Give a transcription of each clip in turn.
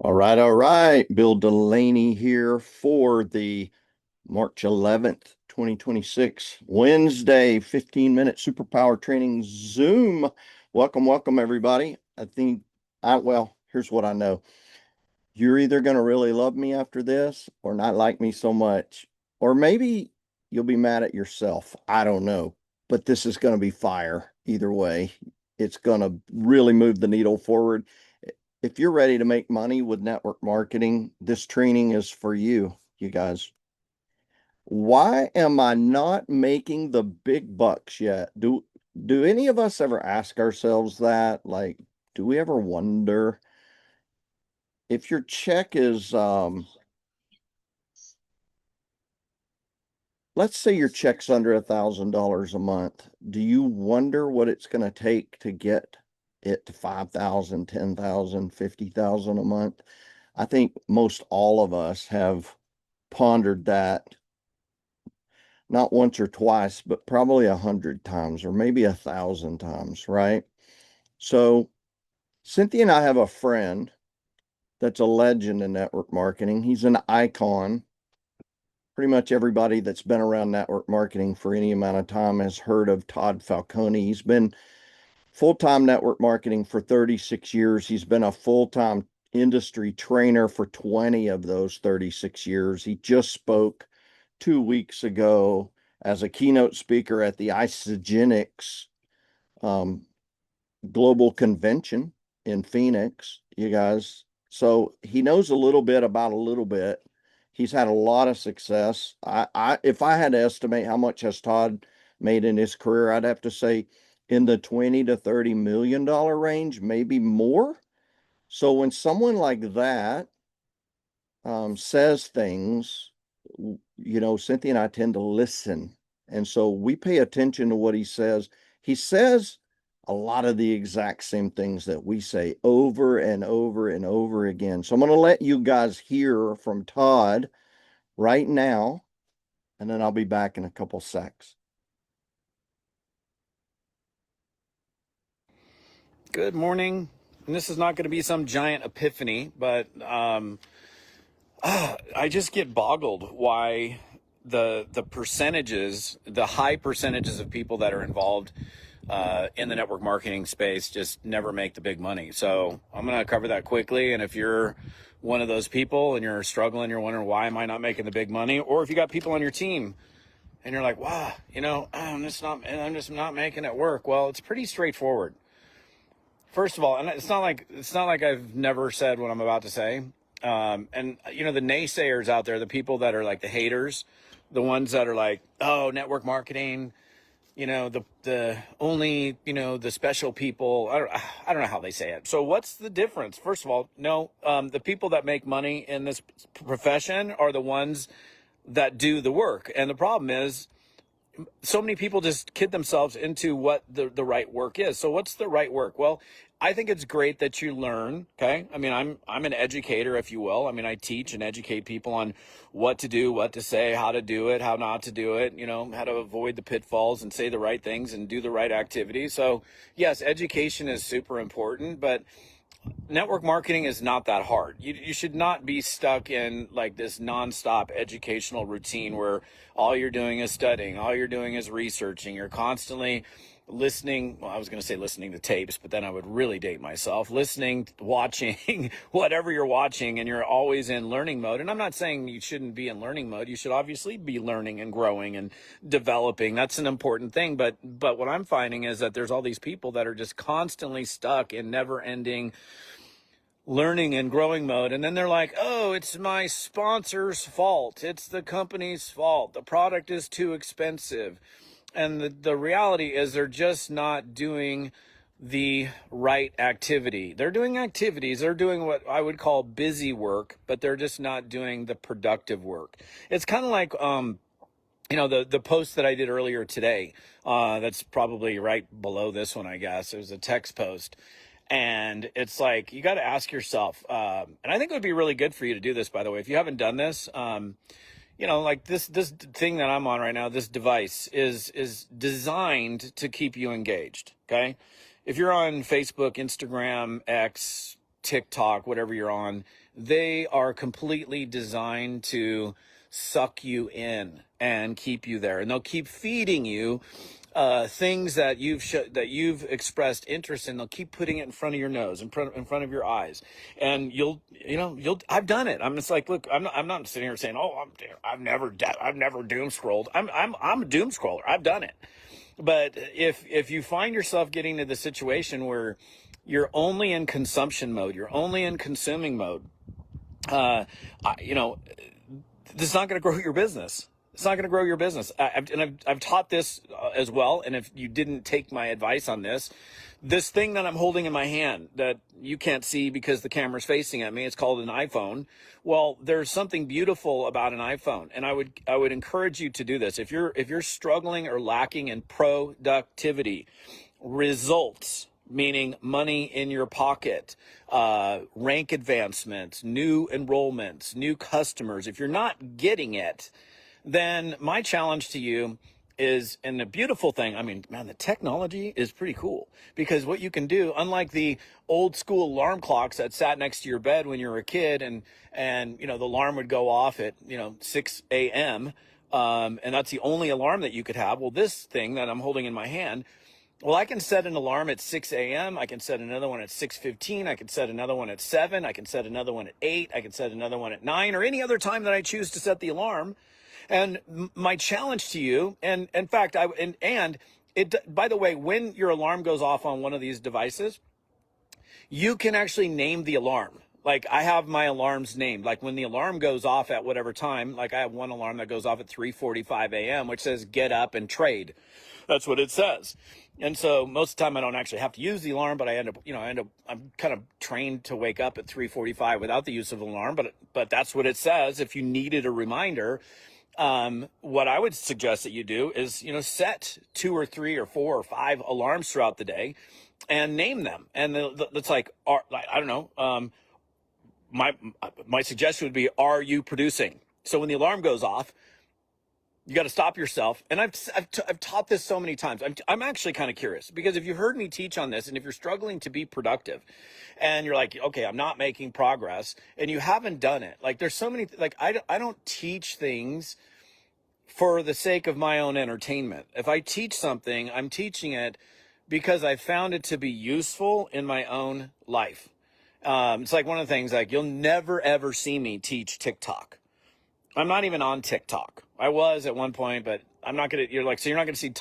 All right. Bill Delaney here for the March 11th, 2026, Wednesday, 15-minute superpower training Zoom. Welcome, everybody. Here's what I know. You're either going to really love me after this or not like me so much, or maybe you'll be mad at yourself. I don't know, but this is going to be fire either way. It's going to really move the needle forward. If you're ready to make money with network marketing, this training is for you, you guys. Why am I not making the big bucks yet? Do any of us ever ask ourselves that? Like, do we ever wonder if your check is let's say your check's under $1,000 a month. Do you wonder what it's going to take to get it to 5,000, 10,000, 50,000 a month? I think most all of us have pondered that not once or twice, but probably 100 times or maybe 1,000 times, right? So Cynthia and I have a friend that's a legend in network marketing. He's an icon. Pretty much everybody that's been around network marketing for any amount of time has heard of Todd Falcone. He's been full-time network marketing for 36 years. He's been a full-time industry trainer for 20 of those 36 years. He just spoke 2 weeks ago as a keynote speaker at the Isogenics um, Global Convention in Phoenix, you guys. So he knows a little bit about a little bit. He's had a lot of success. If I had to estimate how much has Todd made in his career, I'd have to say in the 20 to $30 million range, maybe more. So when someone like that says things, Cynthia and I tend to listen. And so we pay attention to what he says. He says a lot of the exact same things that we say over and over and over again. So I'm going to let you guys hear from Todd right now, and then I'll be back in a couple secs. Good morning. And this is not going to be some giant epiphany, but I just get boggled why the percentages, the high percentages of people that are involved in the network marketing space just never make the big money. So I'm going to cover that quickly. And if you're one of those people and you're struggling, you're wondering why am I not making the big money, or if you got people on your team and you're like, wow, I'm just not making it work. Well, it's pretty straightforward. First of all, and it's not like I've never said what I'm about to say. And the naysayers out there, the people that are like the haters, the ones that are like, oh, network marketing, the only, the special people. I don't know how they say it. So what's the difference? First of all, no, the people that make money in this profession are the ones that do the work. And the problem is, so many people just kid themselves into what the right work is. So what's the right work? Well, I think it's great that you learn. Okay. I mean, I'm an educator, if you will. I mean, I teach and educate people on what to do, what to say, how to do it, how not to do it, how to avoid the pitfalls and say the right things and do the right activities. So yes, education is super important, but network marketing is not that hard. You should not be stuck in like this nonstop educational routine where all you're doing is studying, all you're doing is researching, you're constantly listening. Well, I was going to say listening to tapes, but then I would really date myself. Listening, watching, whatever you're watching, and you're always in learning mode. And I'm not saying you shouldn't be in learning mode. You should obviously be learning and growing and developing. That's an important thing. But what I'm finding is that there's all these people that are just constantly stuck in never-ending learning and growing mode. And then they're like, oh, it's my sponsor's fault. It's the company's fault. The product is too expensive. And the reality is they're just not doing the right activity. They're doing activities. They're doing what I would call busy work, but they're just not doing the productive work. It's kind of like, the post that I did earlier today, that's probably right below this one, I guess. It was a text post. And it's like, you got to ask yourself, and I think it would be really good for you to do this, by the way, if you haven't done this. Like this thing that I'm on right now, this device is designed to keep you engaged. Okay. If you're on Facebook, Instagram, X, TikTok, whatever you're on, they are completely designed to suck you in and keep you there. And they'll keep feeding you things that you've expressed interest in. They'll keep putting it in front of your nose, in front of your eyes, and I've done it. I'm just like, look, I'm not sitting here saying, oh, I've never doom scrolled. I'm a doom scroller. I've done it. But if you find yourself getting to the situation where you're only in consumption mode, you're only in consuming mode, this is not going to grow your business. It's not going to grow your business. I've taught this as well. And if you didn't take my advice on this thing that I'm holding in my hand that you can't see because the camera's facing at me, it's called an iPhone. Well, there's something beautiful about an iPhone. And I would encourage you to do this. If you're struggling or lacking in productivity, results, meaning money in your pocket, rank advancements, new enrollments, new customers, if you're not getting it, then my challenge to you is, and the beautiful thing, I mean, man, the technology is pretty cool, because what you can do, unlike the old school alarm clocks that sat next to your bed when you were a kid, and the alarm would go off at 6 a.m. And that's the only alarm that you could have. Well, this thing that I'm holding in my hand, well, I can set an alarm at 6 a.m. I can set another one at 6:15. I can set another one at 7. I can set another one at 8. I can set another one at 9, or any other time that I choose to set the alarm. And my challenge to you, and in fact, by the way, when your alarm goes off on one of these devices, you can actually name the alarm. Like, I have my alarms named. Like, when the alarm goes off at whatever time, like I have one alarm that goes off at 3:45 a.m., which says get up and trade. That's what it says. And so most of the time I don't actually have to use the alarm, but I'm kind of trained to wake up at 3:45 without the use of an alarm, but that's what it says. If you needed a reminder, what I would suggest that you do is, set 2 or 3 or 4 or 5 alarms throughout the day and name them. And it's like, I don't know. My suggestion would be, are you producing? So when the alarm goes off, you got to stop yourself. And I've taught this so many times. I'm actually kind of curious, because if you heard me teach on this, and if you're struggling to be productive and you're like, okay, I'm not making progress, and you haven't done it, like, there's so many, like, I don't teach things for the sake of my own entertainment. If I teach something, I'm teaching it because I found it to be useful in my own life. It's like one of the things, like, you'll never ever see me teach TikTok. I'm not even on TikTok. I was at one point, but I'm not going to, you're not going to see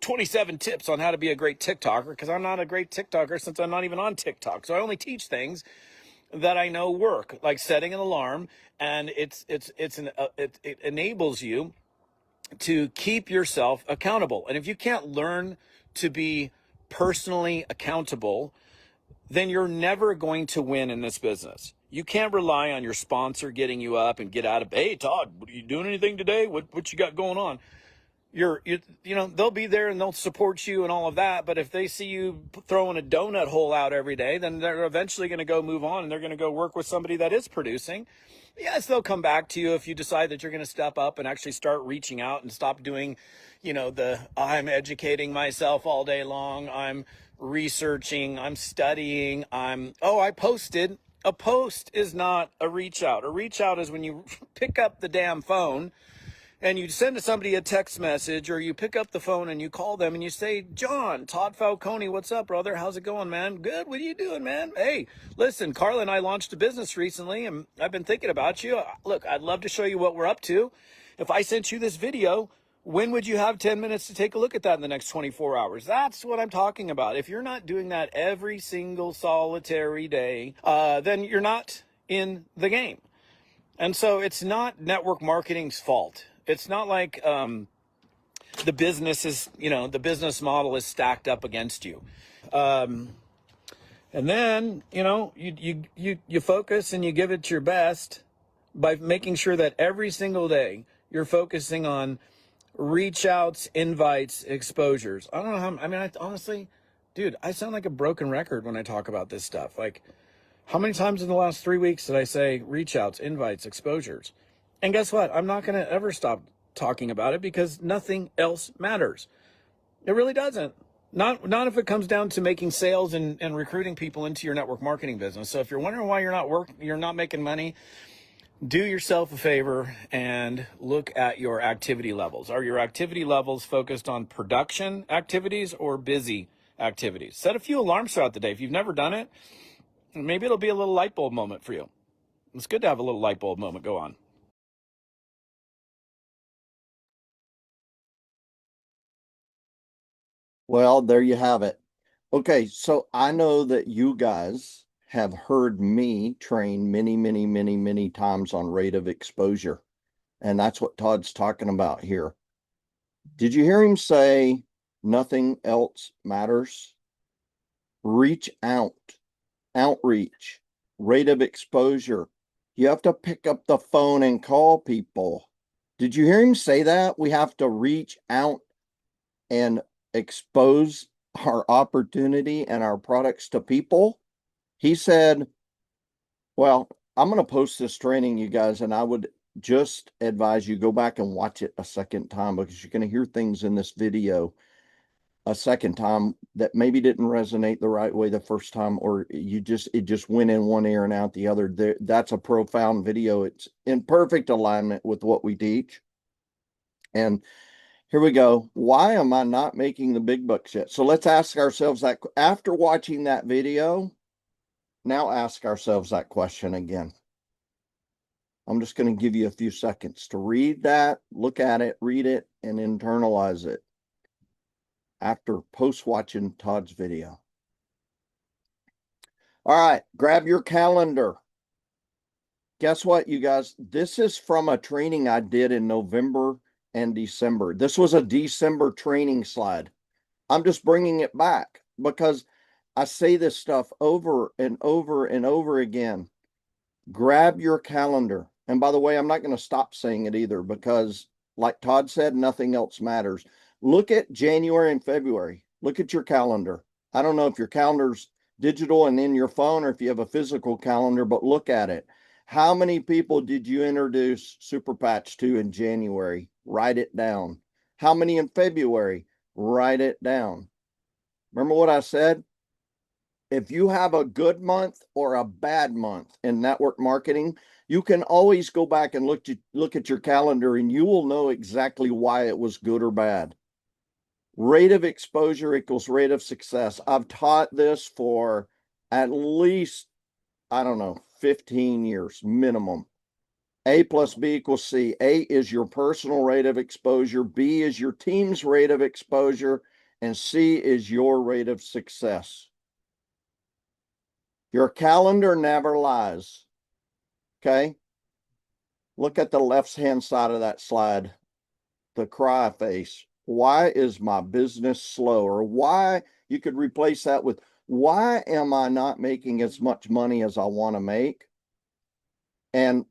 27 tips on how to be a great TikToker, because I'm not a great TikToker since I'm not even on TikTok. So I only teach things that I know work, like setting an alarm, and it enables you to keep yourself accountable. And if you can't learn to be personally accountable, then you're never going to win in this business. You can't rely on your sponsor getting you up and get out of, hey, Todd, are you doing anything today? What you got going on? They'll be there and they'll support you and all of that. But if they see you throwing a donut hole out every day, then they're eventually going to go move on, and they're going to go work with somebody that is producing. Yes, they'll come back to you if you decide that you're going to step up and actually start reaching out and stop doing, I'm educating myself all day long, I'm researching, I'm studying, I posted. A post is not a reach out. A reach out is when you pick up the damn phone and you send somebody a text message, or you pick up the phone and you call them and you say, John, Todd Falcone, what's up, brother? How's it going, man? Good. What are you doing, man? Hey, listen, Carla and I launched a business recently, and I've been thinking about you. Look, I'd love to show you what we're up to. If I sent you this video, when would you have 10 minutes to take a look at that in the next 24 hours? That's what I'm talking about. If you're not doing that every single solitary day, then you're not in the game. And so it's not network marketing's fault. It's not like the business model is stacked up against you. And then, you focus and you give it your best by making sure that every single day you're focusing on reach outs, invites, exposures. I don't know how, honestly, dude, I sound like a broken record when I talk about this stuff. Like, how many times in the last 3 weeks did I say reach outs, invites, exposures? And guess what? I'm not going to ever stop talking about it, because nothing else matters. It really doesn't. Not if it comes down to making sales and recruiting people into your network marketing business. So if you're wondering why you're not making money, do yourself a favor and look at your activity levels. Are your activity levels focused on production activities or busy activities? Set a few alarms throughout the day. If you've never done it, maybe it'll be a little light bulb moment for you. It's good to have a little light bulb moment go on. Well, there you have it. Okay, so I know that you guys have heard me train many, many, many, many times on rate of exposure. And that's what Todd's talking about here. Did you hear him say nothing else matters? Reach out, outreach, rate of exposure. You have to pick up the phone and call people. Did you hear him say that? We have to reach out and expose our opportunity and our products to people. He said, well, I'm going to post this training, you guys, and I would just advise you go back and watch it a second time because you're going to hear things in this video a second time that maybe didn't resonate the right way the first time, or it just went in one ear and out the other. That's a profound video. It's in perfect alignment with what we teach. And here we go. Why am I not making the big bucks yet? So let's ask ourselves that after watching that video. Now ask ourselves that question again. I'm just going to give you a few seconds to read that, look at it, read it, and internalize it after post-watching Todd's video. All right, grab your calendar. Guess what, you guys? This is from a training I did in November and December. This was a December training slide. I'm just bringing it back because I say this stuff over and over and over again. Grab your calendar. And by the way, I'm not going to stop saying it either because, like Todd said, nothing else matters. Look at January and February. Look at your calendar. I don't know if your calendar's digital and in your phone or if you have a physical calendar, but look at it. How many people did you introduce Super Patch to in January? Write it down. How many in February? Write it down. Remember what I said? If you have a good month or a bad month in network marketing, you can always go back and look at your calendar and you will know exactly why it was good or bad. Rate of exposure equals rate of success. I've taught this for at least, I don't know, 15 years minimum. A plus B equals C. A is your personal rate of exposure. B is your team's rate of exposure. And C is your rate of success. Your calendar never lies. Okay? Look at the left-hand side of that slide, the cry face. Why is my business slow? Or why, you could replace that with, why am I not making as much money as I want to make? And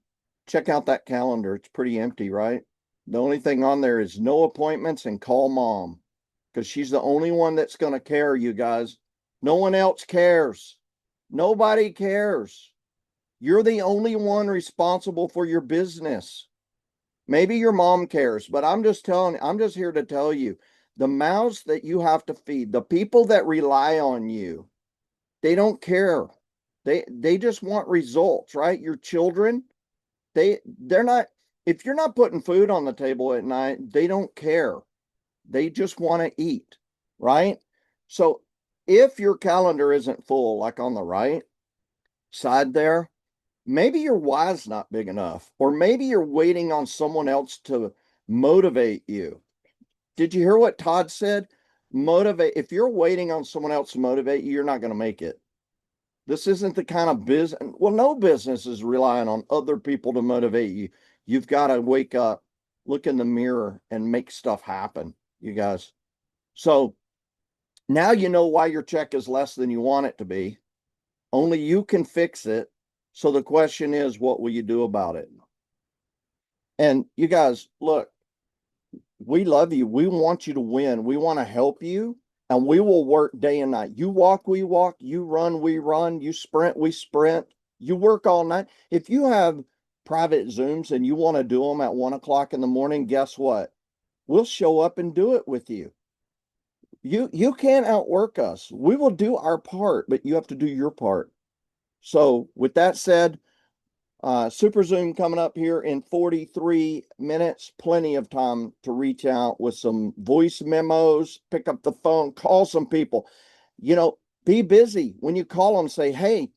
check out that calendar. It's pretty empty, right? The only thing on there is no appointments and call mom because she's the only one that's going to care, you guys. No one else cares. Nobody cares. You're the only one responsible for your business. Maybe your mom cares, but I'm just here to tell you, the mouths that you have to feed, the people that rely on you, they don't care. They just want results, right? Your children, they're not, if you're not putting food on the table at night, they don't care. They just want to eat, right? So if your calendar isn't full, like on the right side there, maybe your why's not big enough, or maybe you're waiting on someone else to motivate you. Did you hear what Todd said? Motivate. If you're waiting on someone else to motivate you, you're not going to make it. This isn't the kind of business. Well, no business is relying on other people to motivate you. You've got to wake up, look in the mirror, and make stuff happen, you guys. So now you know why your check is less than you want it to be. Only you can fix it. So the question is, what will you do about it? And you guys, look, we love you. We want you to win. We want to help you. And we will work day and night. You walk, we walk. You run, we run. You sprint, we sprint. You work all night. If you have private Zooms and you want to do them at 1 o'clock in the morning, guess what? We'll show up and do it with you. You can't outwork us. We will do our part, but you have to do your part. So with that said, Super Zoom coming up here in 43 minutes. Plenty of time to reach out with some voice memos, pick up the phone, call some people. You know, be busy. When you call them, say, hey,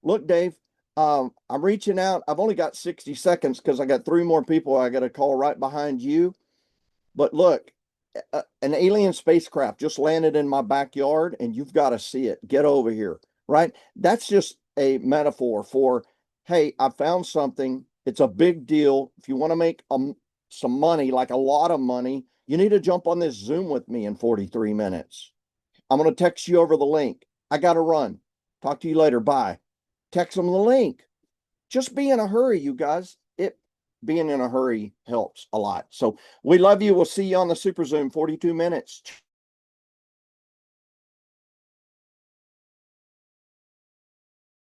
look, Dave, I'm reaching out. I've only got 60 seconds because I got three more people I got to call right behind you. But look, an alien spacecraft just landed in my backyard and you've got to see it. Get over here, right? That's just a metaphor for, hey, I found something. It's a big deal. If you want to make some money, like a lot of money, you need to jump on this Zoom with me in 43 minutes. I'm going to text you over the link. I got to run. Talk to you later. Bye. Text them the link. Just be in a hurry, you guys. It being in a hurry helps a lot. So we love you. We'll see you on the Super Zoom 42 minutes.